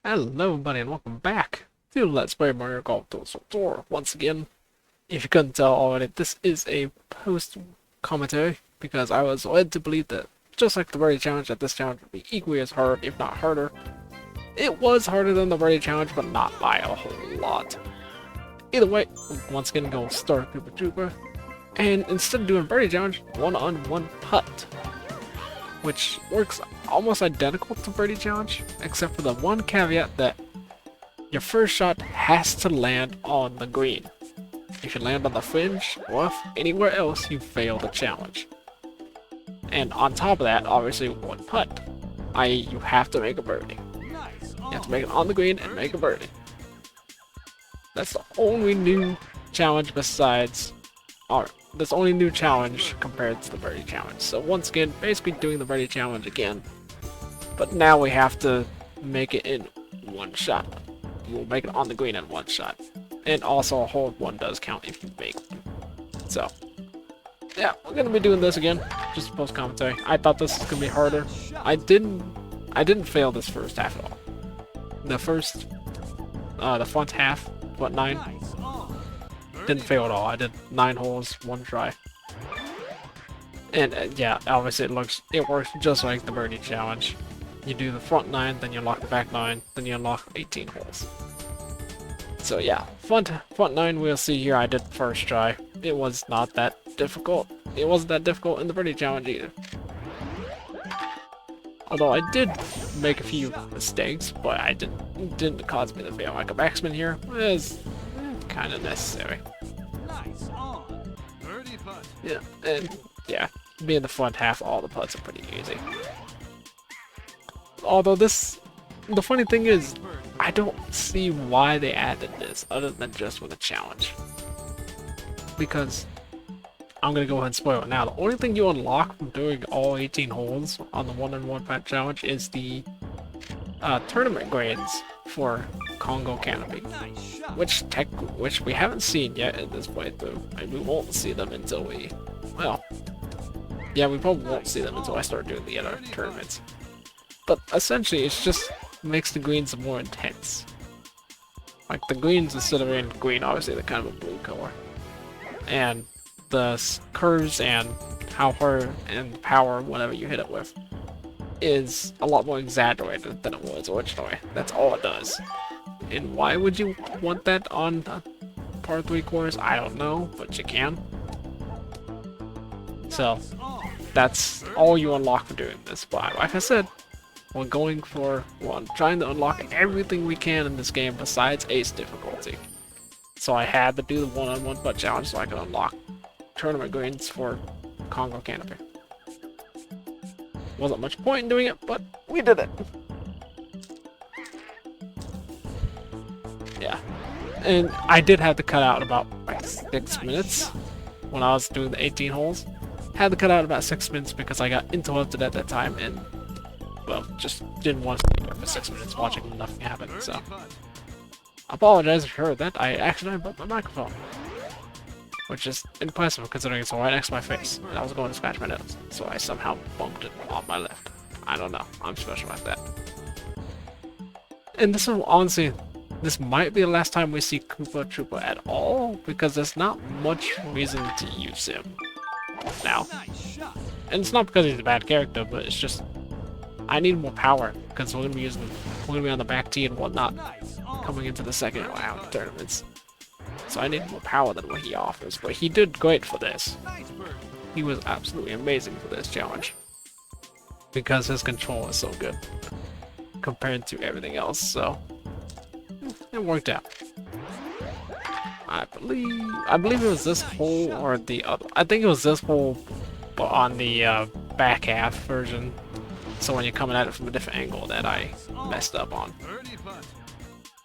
Hello everybody and welcome back to Let's Play Mario Golf Toadstool Tour. Once again, if you couldn't tell already, this is a post-commentary because I was led to believe that just like the birdie challenge, that this challenge would be equally as hard, if not harder. It was harder than the birdie challenge, but not by a whole lot. Either way, once again go Star Koopa Trooper, and instead of doing birdie challenge, one-on-one putt, which works almost identical to birdie challenge, except for the one caveat that your first shot has to land on the green. If you land on the fringe or anywhere else, you fail the challenge. And on top of that, obviously one putt, i.e. you have to make a birdie. You have to make it on the green and make a birdie. That's the only new challenge besides, or that's the only new challenge compared to the birdie challenge. So once again, basically doing the birdie challenge again. But now we have to make it in one shot. We'll make it on the green in one shot. And also a hold one does count if you make one. So, yeah, we're gonna be doing this again. Just post commentary. I thought this was gonna be harder. I didn't fail this first half at all. The front half, what, 9? Didn't fail at all. I did 9 holes, 1 try. And yeah, obviously it works just like the birdie challenge. You do the front 9, then you unlock the back 9, then you unlock 18 holes. So yeah, front 9 we'll see here I did first try. It was not that difficult. It wasn't that difficult in the birdie challenge either. Although I did make a few mistakes, but it didn't cause me to fail. Like a backspin here was kind of necessary. Yeah, and yeah, being the front half, all the putts are pretty easy. Although the funny thing is, I don't see why they added this other than just for the challenge. Because, I'm gonna go ahead and spoil it now, the only thing you unlock from doing all 18 holes on the one-on-one putt challenge is the tournament grades for Congo Canopy. Which we haven't seen yet in this playthrough, and we won't see them until well, yeah, we probably won't see them until I start doing the other tournaments. But essentially, it just makes the greens more intense. Like the greens, instead of being green, obviously they're kind of a blue color. And the curves and how hard and power, whatever you hit it with, is a lot more exaggerated than it was originally. That's all it does. And why would you want that on the par 3 course? I don't know, but you can. So, that's all you unlock for doing this. But like I said, we're trying to unlock everything we can in this game besides ace difficulty. So I had to do the one-on-one putt challenge so I could unlock tournament greens for Congo Canopy. Wasn't much point in doing it, but we did it. Yeah. And I did have to cut out about like 6 minutes when I was doing the 18 holes. Had to cut out about 6 minutes because I got interrupted at that time and, well, just didn't want to stay there for 6 minutes watching nothing happen, so. I apologize if you heard that. I accidentally bumped my microphone. Which is impressive considering it's right next to my face. And I was going to scratch my nose, so I somehow bumped it on my left. I don't know. I'm special like that. And this is honestly, this might be the last time we see Koopa Troopa at all, because there's not much reason to use him now. And it's not because he's a bad character, but it's just I need more power because we're gonna be on the back tee and whatnot coming into the second round of tournaments. So I need more power than what he offers, but he did great for this. He was absolutely amazing for this challenge because his control is so good compared to everything else. So it worked out. I believe it was this hole or the other. I think it was this hole, but on the back half version. So when you're coming at it from a different angle that I messed up on.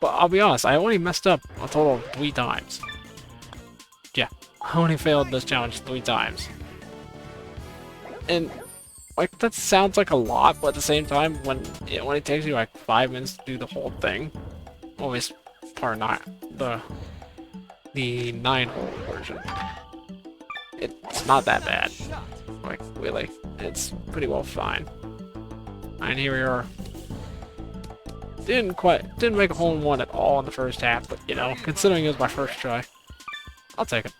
But I'll be honest, I only messed up a total of 3 times. Yeah, I only failed this challenge 3 times. And like that sounds like a lot, but at the same time, when it takes you like 5 minutes to do the whole thing, always part 9, the 9-hole version, it's not that bad. Like really, it's pretty well fine. And here we are didn't make a hole-in-one at all in the first half, but you know, considering it was my first try, I'll take it.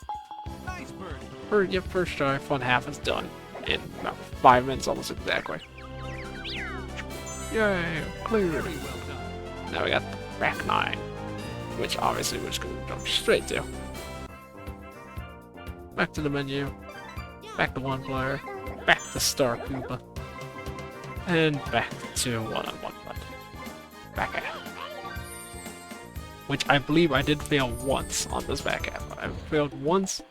First try, fun half is done in about 5 minutes almost exactly. Yay, clear. Now we got the back 9, which obviously we're just gonna jump straight to. Back to the menu, back to 1 player, back to Star Koopa, and back to one-on-one putt. Back half. Which I believe I did fail once on this back half. I failed once.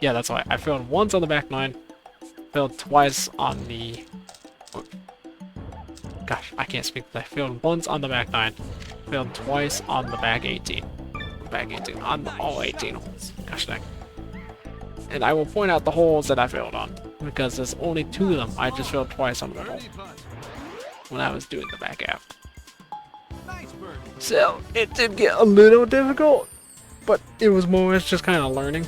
Yeah, that's why. I failed once on the back 9. Failed twice on the... Gosh, I can't speak. I failed once on the back 9. Failed twice on the back 18. Back 18. On all 18 holes. Gosh dang. And I will point out the holes that I failed on. Because there's only 2 of them. I just failed twice on the hole. When I was doing the back half. So, it did get a little difficult, but it was more just kind of learning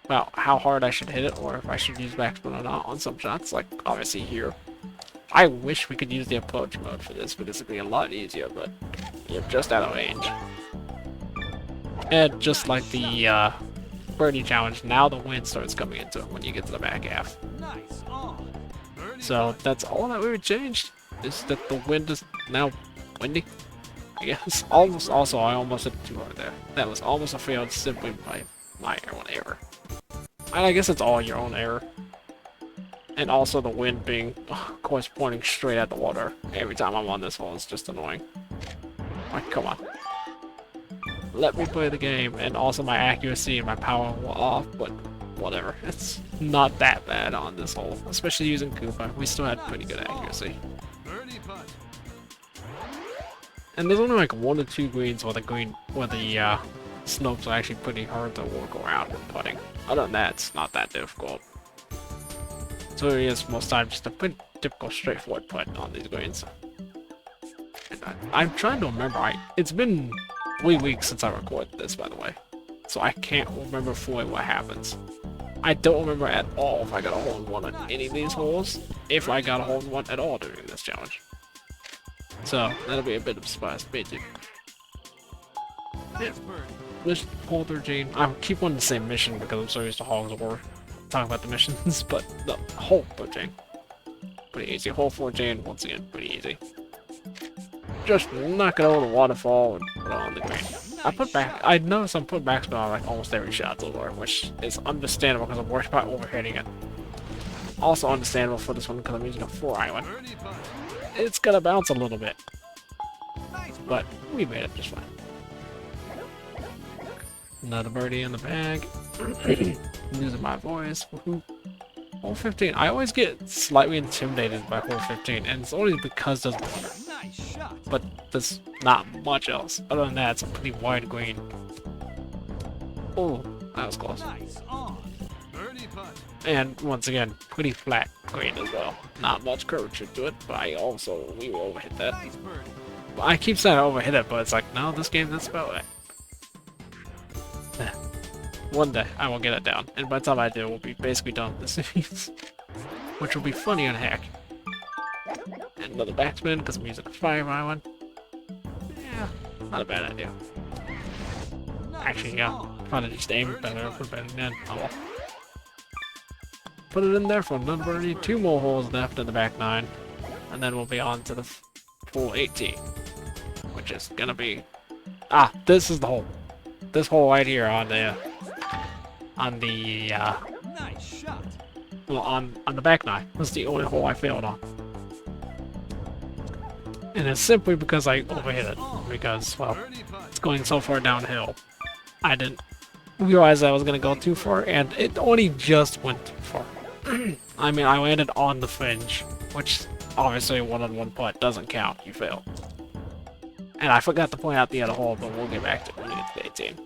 about how hard I should hit it, or if I should use backspin or not on some shots, like obviously here. I wish we could use the approach mode for this, because it'd be a lot easier, but you're just out of range. And just like the birdie challenge, now the wind starts coming into it when you get to the back half. So that's all that we changed, is that the wind is now windy. I guess. Also, I almost hit it too hard there. That was almost a fail simply by my own error. And I guess it's all your own error. And also the wind being, of course, pointing straight at the water every time I'm on this hole is just annoying. Like, come on. Let me play the game, and also my accuracy and my power were off, but whatever. It's not that bad on this hole, especially using Koopa. We still had pretty good accuracy. And there's only like 1 or 2 greens where the slopes are actually pretty hard to work around with putting. Other than that, it's not that difficult. So it is most times just a pretty typical straightforward putt on these greens. And I'm trying to remember. It's been 3 weeks since I recorded this, by the way, so I can't remember fully what happens. I don't remember at all if I got a hole-in-one on any of these holes, if I got a hole-in-one at all during this challenge. So, that'll be a bit of a surprise to me too. Yeah. Mission hole 13. I keep wanting to say mission because I'm so used to Hogs of War talking about the missions, but the hole 13. Pretty easy. Hole 14, once again, pretty easy. Just knock it over the waterfall and put it on the green. I noticed I'm putting backspin on like almost every shot so far, which is understandable because I'm worried about overhitting it. Also understandable for this one because I'm using a 4-iron. It's gonna bounce a little bit, but we made it just fine. Another birdie in the bag. Losing my voice. Hole 15. I always get slightly intimidated by hole 15, and it's only because there's water. But there's not much else. Other than that, it's a pretty wide green. Oh, that was close. And once again, pretty flat green as well. Not much curvature to it, but we will overhit that. I keep saying I overhit it, but it's like, no, this game doesn't spell it. One day, I will get it down, and by the time I do, we'll be basically done with this series. Which will be funny on heck. And another backspin, because I'm using a 5-iron. Yeah, not a bad idea. Actually, yeah, probably just aim it better, put it better than oh well. Put it in there for another birdie. 2 more holes left in the back 9, and then we'll be on to the full 18, which is gonna be this is the hole. This hole right here on the back 9 was the only hole I failed on, and it's simply because I overhit it. Because well, it's going so far downhill. I didn't realize I was gonna go too far, and it only just went too far. I mean, I landed on the fringe, which obviously a one-on-one putt doesn't count. You fail. And I forgot to point out the other hole, but we'll get back to it when we get to the 18.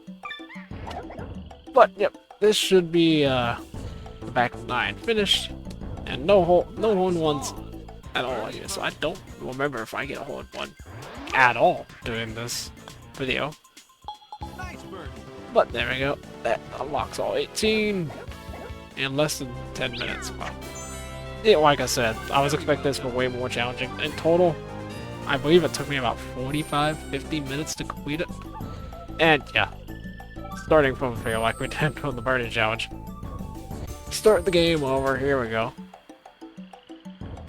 But yep, this should be the back 9 finished, and no hole-in-ones at all here. So I don't remember if I get a hole-in-one at all during this video. But there we go. That unlocks all 18 in less than 10 minutes. Wow. Yeah, like I said, I was expecting this to be way more challenging. In total, I believe it took me about 45-50 minutes to complete it. And yeah, starting from fail like we did from the birdie challenge. Start the game over, here we go.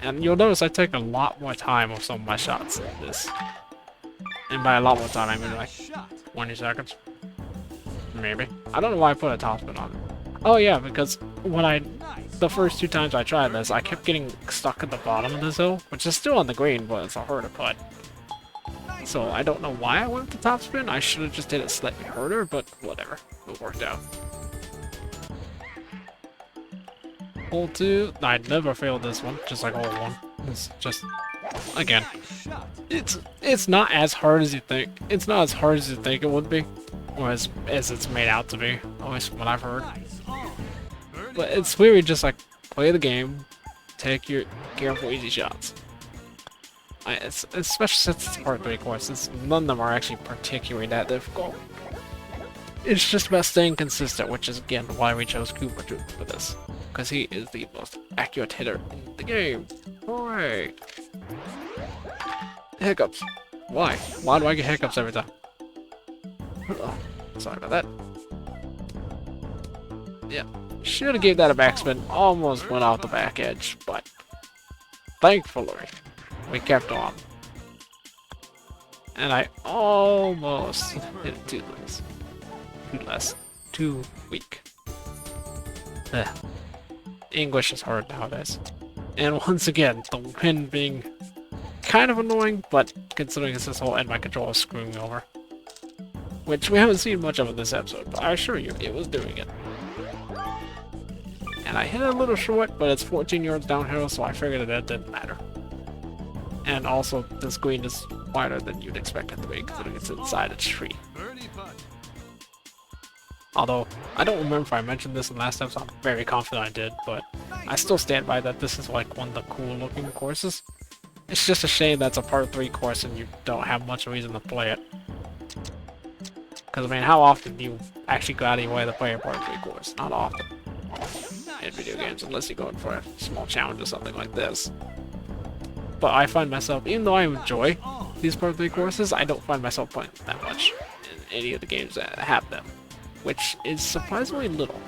And you'll notice I take a lot more time with some of my shots in this. And by a lot more time, I mean like 20 seconds. Maybe. I don't know why I put a topspin on it. Oh yeah, because the first 2 times I tried this, I kept getting stuck at the bottom of this hill, which is still on the green, but it's a harder putt. So I don't know why I went with the topspin. I should have just did it slightly harder, but whatever. It worked out. Hole 2, I never failed this one, just like hole 1. It's just, again, it's not as hard as you think. It's not as hard as you think it would be, or as it's made out to be, always from what I've heard. But it's really just like, play the game, take your careful, easy shots. Especially since it's part 3 courses, none of them are actually particularly that difficult. It's just about staying consistent, which is again why we chose Cooper for this. Because he is the most accurate hitter in the game. Hooray! Hiccups. Why? Why do I get hiccups every time? Oh, sorry about that. Yeah. Should have gave that a backspin. Almost went off the back edge, but thankfully, we kept on. And I almost hit it too less. Too weak. Ugh. English is hard nowadays. And once again, the wind being kind of annoying, but considering it's this whole end my control is screwing me over. Which we haven't seen much of in this episode, but I assure you, it was doing it. And I hit it a little short, but it's 14 yards downhill, so I figured that didn't matter. And also, this green is wider than you'd expect it to be, considering it's inside a tree. Although, I don't remember if I mentioned this in the last episode, I'm very confident I did, but I still stand by that this is like one of the cool looking courses. It's just a shame that's a part 3 course and you don't have much reason to play it. Because I mean, how often do you actually go out of your way to play a part 3 course? Not often. In video games, unless you're going for a small challenge or something like this. But I find myself, even though I enjoy these part 3 courses, I don't find myself playing that much in any of the games that have them. Which is surprisingly little.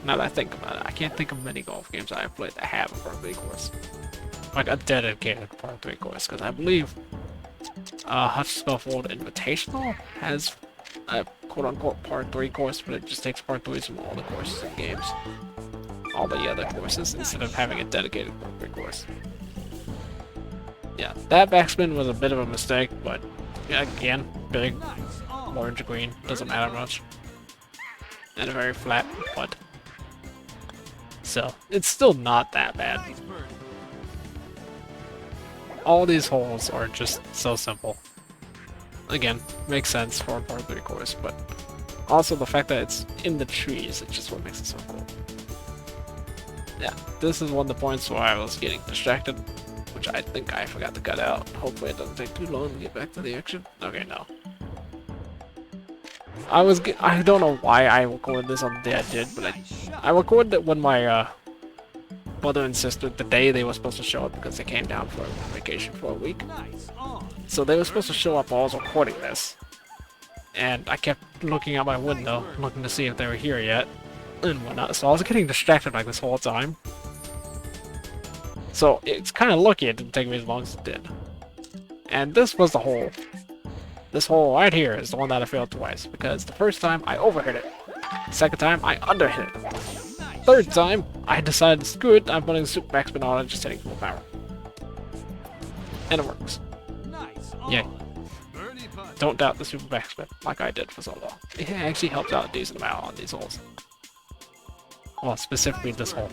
Now that I think about it, I can't think of many golf games I've played that have a part 3 course. Like a dedicated part 3 course, because I believe Hutch's World Invitational has a quote-unquote part 3 course, but it just takes part 3s from all the courses and games. All the other courses, instead of having a dedicated part 3 course. Yeah, that backspin was a bit of a mistake, but again, big, orange, green, doesn't matter much. And a very flat putt. So, it's still not that bad. All these holes are just so simple. Again, makes sense for a part 3 course, but also the fact that it's in the trees, it's just what makes it so cool. Yeah, this is one of the points where I was getting distracted, which I think I forgot to cut out. Hopefully it doesn't take too long to get back to the action. Okay, no. I don't know why I recorded this on the day I did, but I recorded it when my brother and sister, the day they were supposed to show up because they came down for vacation for a week. So they were supposed to show up while I was recording this. And I kept looking out my window, looking to see if they were here yet, and whatnot. So I was getting distracted like this whole time. So it's kind of lucky it didn't take me as long as it did. And this was the hole. This hole right here is the one that I failed twice, because the first time I overhit it. The second time I underhit it. Third time I decided, screw it, I'm putting the super backspin on and just hitting full power. And it works. Yay. Don't doubt the super backspin, like I did for so long. It actually helps out a decent amount on these holes. Well, specifically this hole.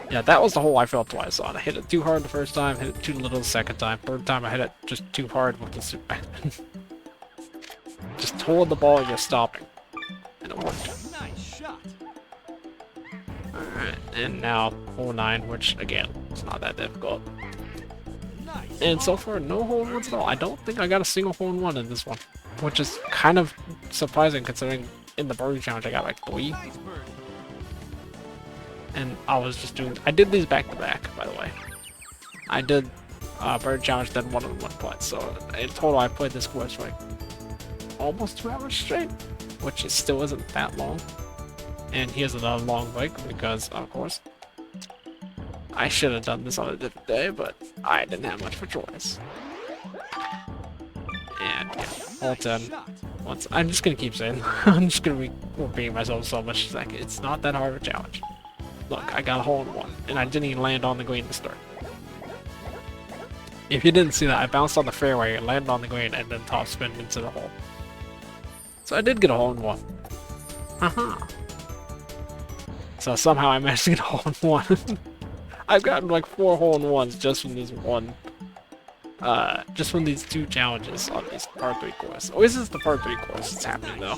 Yeah, that was the hole I failed twice on. I hit it too hard the first time, hit it too little the second time. Third time I hit it just too hard with the super backspin. Just hold the ball and you're stopping. And it worked. Alright, and now hole 9, which again, it's not that difficult. And so far, no hole-in-ones at all. I don't think I got a single hole-in-one in this one. Which is kind of surprising considering in the birdie challenge I got like 3. And I was just doing, I did these back to back, by the way. I did bird challenge than one-on-one putt. So in total, I played this course for like almost 2 hours straight, which it still isn't that long. And here's another long break because, of course, I should have done this on a different day, but I didn't have much of a choice. And yeah, hole 10. I'm just gonna keep saying, I'm just gonna be repeating myself so much. Like, it's not that hard of a challenge. Look, I got a hole in one, and I didn't even land on the green to start. If you didn't see that, I bounced on the fairway, landed on the green, and then top spin into the hole. So I did get a hole in one. Haha. So somehow I managed to get a hole in one. I've gotten like 4 hole-in-ones just from this one. Just from these 2 challenges on this par 3 course. Oh, this is the par 3 course it's happening though.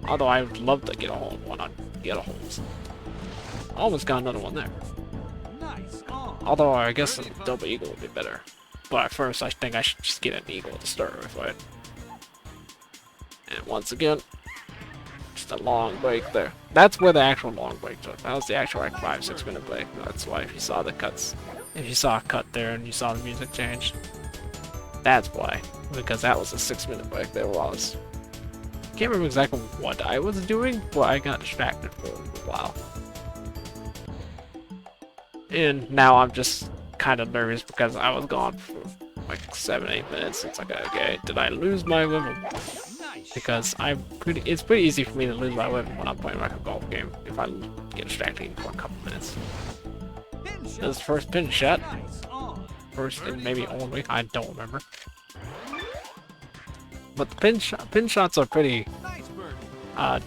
Although I would love to get a hole-in-one on the other holes. Almost got another one there. Although I guess a double eagle would be better. But at first I think I should just get an eagle to start with, right? And once again, just a long break there. That's where the actual long break took. That was the actual like 5-6 minute break. That's why if you saw the cuts, if you saw a cut there and you saw the music change, that's why. Because that was a 6-minute break there was. Can't remember exactly what I was doing, but I got distracted for a while. And now I'm just kind of nervous because I was gone for like 7-8 minutes. It's like, okay, did I lose my rhythm? Because it's pretty easy for me to lose my rhythm when I'm playing like a golf game if I get distracted for a couple minutes. This is first pin shot. First and maybe only, I don't remember. But the pin shots are pretty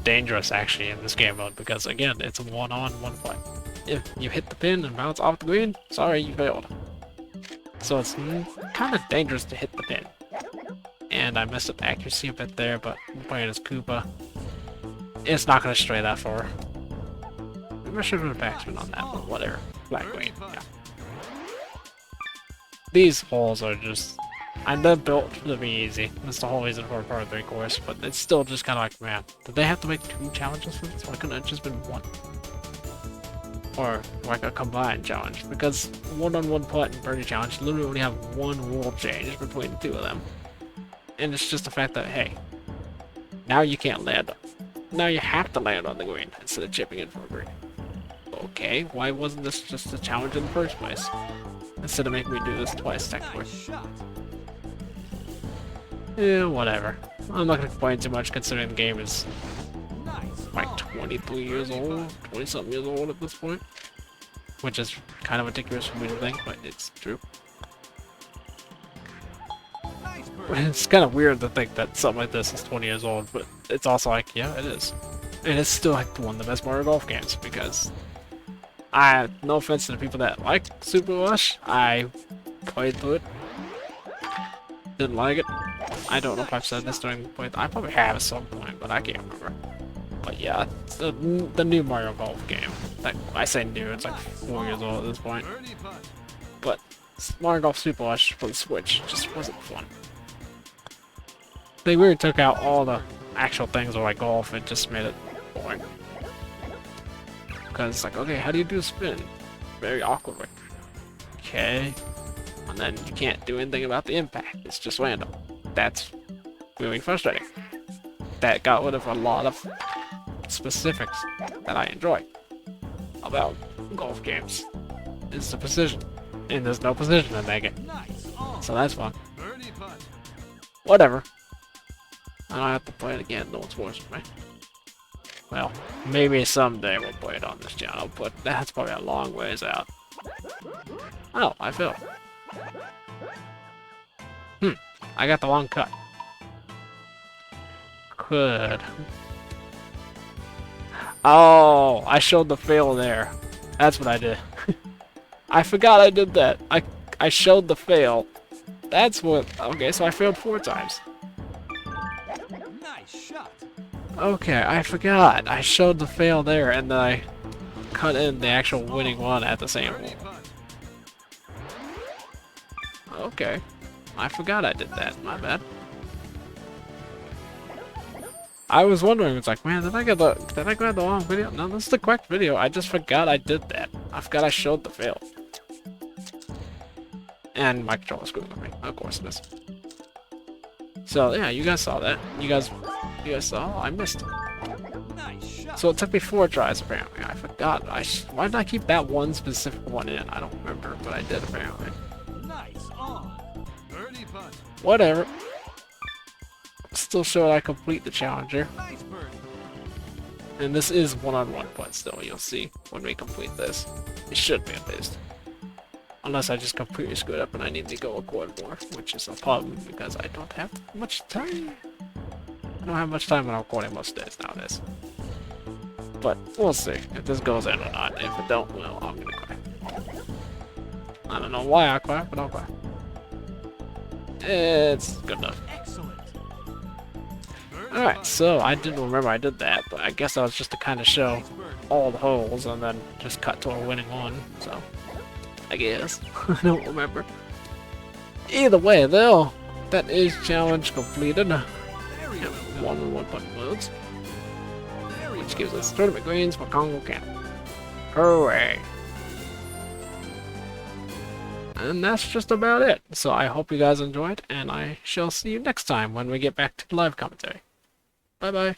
dangerous actually in this game mode because again, it's a one-on-one play. If you hit the pin and bounce off the green, sorry, you failed. So it's kind of dangerous to hit the pin. And I messed up the accuracy a bit there, but I'm playing as Koopa. It's not going to stray that far. Maybe I should have been a backspin on that, but whatever. Black green, yeah. These holes are just... they're built to be easy. That's the whole reason for a par 3 course, but it's still just kind of like, man, did they have to make 2 challenges for this? Why couldn't it have just been 1? Or like a combined challenge, because one-on-one putt and birdie challenge literally only have 1 rule change between the 2 of them. And it's just the fact that, hey, now you can't land on. Now you have to land on the green instead of chipping it for a green. Okay, why wasn't this just a challenge in the first place? Instead of making me do this twice, technically. Yeah, whatever. I'm not gonna complain too much considering the game is like 23 years old, 20-something years old at this point. Which is kind of ridiculous for me to think, but it's true. It's kind of weird to think that something like this is 20 years old, but it's also like, yeah, it is. And it's still like one of the best Mario Golf games, because no offense to the people that like Super Rush, I played through it. Didn't like it. I don't know if I've said this during the playthrough. I probably have at some point, but I can't remember. But yeah, it's the new Mario Golf game. Like, I say new, it's like 4 years old at this point. But Mario Golf Super Rush for the Switch just wasn't fun. They really took out all the actual things of like golf and just made it boring. Because it's like, okay, how do you do a spin? Very awkwardly. Okay. And then you can't do anything about the impact. It's just random. That's really frustrating. That got rid of a lot of specifics that I enjoy about golf games. It's the precision. And there's no precision in that game. So that's fun. Whatever. I don't have to play it again, no one's forcing me. Well, maybe someday we'll play it on this channel, but that's probably a long ways out. Oh, I fell. I got the wrong cut. Good. Oh, I showed the fail there. That's what I did. I forgot I did that. I showed the fail. That's what... Okay, so I failed 4 times. Okay, I forgot. I showed the fail there, and then I cut in the actual winning one at the same hole. Okay. I forgot I did that. My bad. I was wondering, it's like, man, did I grab the wrong video? No, this is the correct video. I just forgot I did that. I forgot I showed the fail. And my controller's screwing with me. Of course it is. So yeah, you guys saw that. You guys saw? I missed it. So it took me 4 tries apparently. I forgot. Why did I keep that one specific one in? I don't remember, but I did apparently. Whatever. Still showed I complete the challenger. And this is one-on-one putt still, you'll see when we complete this. It should be at least. Unless I just completely screwed up and I need to go a quad more, which is a problem because I don't have much time. I don't have much time when I'm recording most days nowadays. But we'll see if this goes in or not. If it don't, well, I'm gonna cry. I don't know why I cry, but I'll cry. It's good enough. Alright, so I didn't remember I did that, but I guess that was just to kind of show all the holes and then just cut to a winning one, so I guess. I don't remember. Either way, though, that is challenge completed. One-on-one putt modes, which gives us tournament greens for Congo Canada. Hooray! And that's just about it. So I hope you guys enjoyed, and I shall see you next time when we get back to live commentary. Bye bye.